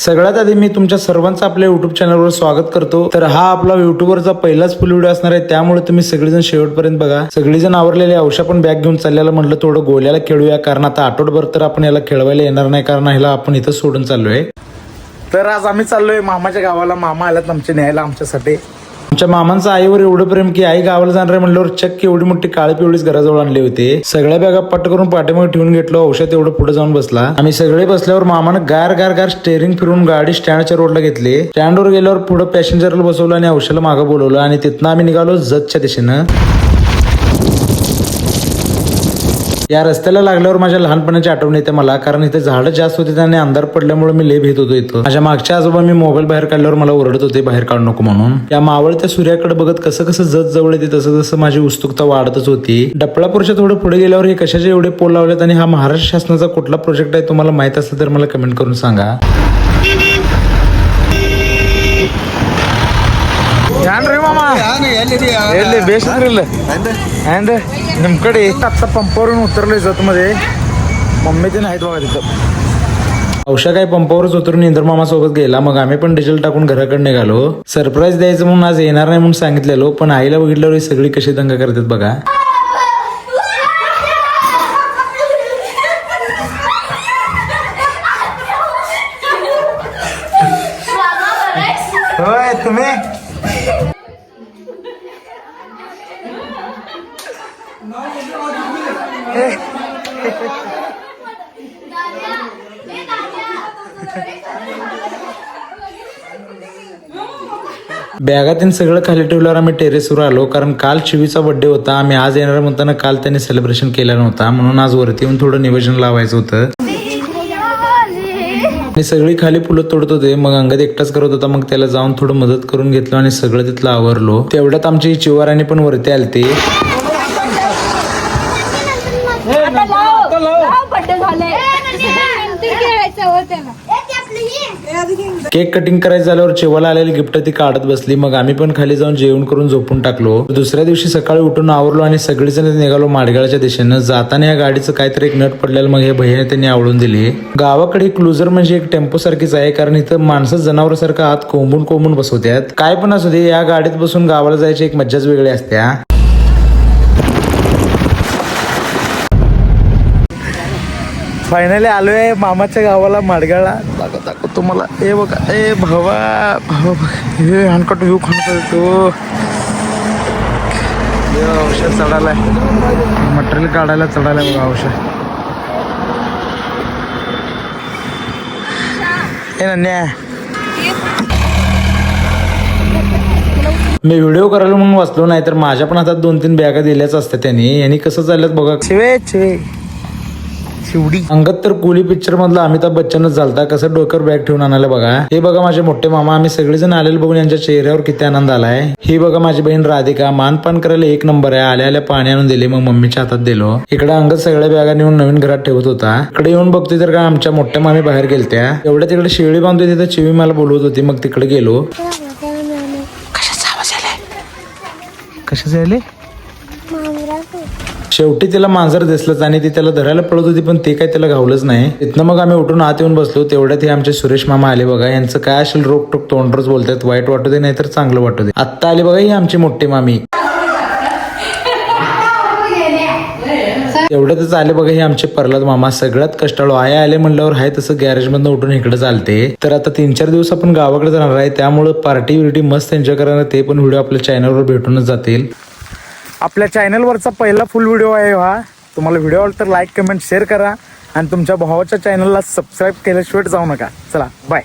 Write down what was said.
सगळ्यात आधी मी तुमच्या सर्वांचं आपल्या युट्यूब चॅनलवर स्वागत करतो। तर हा आपला युट्यूबवरचा पहिलाच फुल व्हिडिओ असणार आहे, त्यामुळे तुम्ही सगळेजण शेवटपर्यंत बघा। सगळेजण आवरलेले औषा पण बॅग घेऊन चाललेला, म्हटलं थोडं गोल्याला खेळूया, कारण आता आठवडाभर तर आपण याला खेळवायला येणार नाही, कारण ह्याला आपण इथं सोडून चाललोय। तर आज आम्ही चाललोय मामाच्या गावाला। मामा आल्यात आमचे न्यायला आमच्यासाठी। आमच्या मामांचं आईवर एवढं प्रेम की आई गावाला जाणार आहे म्हणल्यावर चक्क एवढी मोठी काळी पिवळीच घराजवळ आणली होती। सगळ्या बॅगा पट्ट करून पाठीमागे ठेवून घेतलो, औषध एवढं पुढे जाऊन बसला। आम्ही सगळे बसल्यावर मामानं गार गार गार स्टेअरिंग फिरून गाडी स्टँडच्या रोडला घेतली। स्टँडवर गेल्यावर पुढे पॅसेंजरला बसवलं आणि औषधाला मागं बोलवलं आणि तिथनं आम्ही निघालो जतच्या दिशेनं। या रस्त्याला लागल्यावर माझ्या लहानपणाची आठवण येते मला, कारण इथे झाडं जास्त होते आणि अंधार पडल्यामुळे मी लय भीत होतो इथं। माझ्या मागच्या आजोबा मी मोबाईल बाहेर काढल्यावर मला ओरडत होते बाहेर काढू नको म्हणून। या मावळत्या सूर्याकडे बघत कसं कसं जत जवळ येते तसं तसं माझी उत्सुकता वाढतच होती। डपळापूरच्या थोडं पुढे गेल्यावर हे कशाचे एवढे पोल लावलेत आणि हा महाराष्ट्र शासनाचा कुठला प्रोजेक्ट आहे तुम्हाला माहित असलं तर मला कमेंट करून सांगा। निमकडे आता पंपावरून उतरलोय जत मध्ये, मम्मी ते नाहीत बघा तिथं। औषा काय पंपावरच उतरून इंद्र मामा सोबत गेला, मग आम्ही पण डिझेल टाकून घराकडे निघालो। सरप्राईज द्यायचं म्हणून आज येणार नाही म्हणून सांगितलेलो, पण आईला बघितल्यावर ही सगळी कशी दंगा करतात बघा। होय तुम्ही बॅगातीन सगळं खाली ठेवल्यावर आम्ही टेरेसवर आलो, कारण काल चिवीचा बर्थडे होता। आम्ही आज येणार म्हणताना काल त्यांनी सेलिब्रेशन केला नव्हता, म्हणून आज वरती येऊन थोडं नियोजन लावायचं होतं। मी सगळी खाली फुलं तोडत होते, मग अंगद एकटाच करत होता, मग त्याला जाऊन थोडं मदत करून घेतलं आणि सगळं तिथलं आवरलो। तेवढ्यात आमची चिवाराणी पण वरती आलती। केक कटिंग करायचं झाल्यावर चिवाला आलेली गिफ्ट ती काढत बसली, मग आम्ही पण खाली जाऊन जेवण करून झोपून टाकलो। दुसऱ्या दिवशी सकाळी उठून आवरलो आणि सगळेजण निघालो माडगाळच्या दिशेनं। जाताना या गाडीचं काहीतरी एक नट पडलेलं, मग हे भैयाने त्यांनी आवडून दिली। गावाकडे एक क्लुझर म्हणजे एक टेम्पो सारखीच आहे, कारण इथं माणसं जनावरांसारखं आत कोंबून कोंबून बसवतात। काय पण असू दे, या गाडीत बसून गावाला जायची एक मज्जाच वेगळी असते। फायनली आलोय मामाच्या गावाला माडगाळला। दाखव तुम्हाला, ए बघा, ए भावा भावा हे हनकट व्ह्यू खाणतो। औषध चढायला, मटेरियल काढायला चढायला बघा औषध। हे नन्या मी व्हिडिओ करायला म्हणून वाचलो, नाही तर माझ्या पण हातात 2-3 बॅगा दिल्याच असत्या त्यांनी। यांनी कसं चालल्यात बघा, शिवडी अंगत तर कुली पिक्चर मधला अमिताभ बच्चनच झालता, कसं डोक्यावर बॅग ठेवून आणायला बघा। हे बघा माझे मोठे मामा, आम्ही सगळेजण आलेले बघून यांच्या चेहऱ्यावर किती आनंद आलाय। ही बघा माझी बहीण राधिका, मानपान करायला एक नंबर आहे। आल्या आल्या पाणी आणून दिले, मग मम्मीच्या हातात दिलो। इकडे अंगत सगळ्या बॅगा नेऊन नवीन घरात ठेवत होता। इकडे येऊन बघतोय तर का आमच्या मोठ्या मामी बाहेर गेलत्या। एवढ्या तिकडे शेळी बांधतोय तिथे चिवी मला बोलवत होती, मग तिकडे गेलो। कशाचा आवाज आलाय? कशाचा आले? शेवटी तिला मांजर दिसलंच आणि ती त्याला धरायला पळत होती, पण ते काय त्याला घावलंच नाही। तिथनं मग आम्ही उठून आत येऊन बसलो। तेवढ्यात हे आमचे सुरेश मामा आले बघा। यांचं काय असेल रोकटोक तोंडरच बोलतात, वाईट वाटू दे नाही तर चांगलं वाटू दे। आत्ता आले बघा ही आमची मोठी मामी। एवढ्यातच आले बघा हे आमचे प्रल्हाद मामा, सगळ्यात कष्टाळू। आया आले म्हणल्यावर हाय तसं गॅरेज मधनं उठून इकडे चालते। तर आता 3-4 दिवस आपण गावाकडे जाणार आहे, त्यामुळे पार्टी विर्टी मस्त एन्जॉय करणार, ते पण व्हिडिओ आपल्या चॅनलवर भेटूनच जातील। आपल्या चॅनलवरचा पहिला फुल व्हिडिओ आहे हा। तुम्हाला व्हिडिओ आवडला तर लाईक कमेंट शेअर करा आणि तुमच्या भावाच्या चॅनलला सबस्क्राईब केल्याशिवाय जाऊ नका। चला बाय।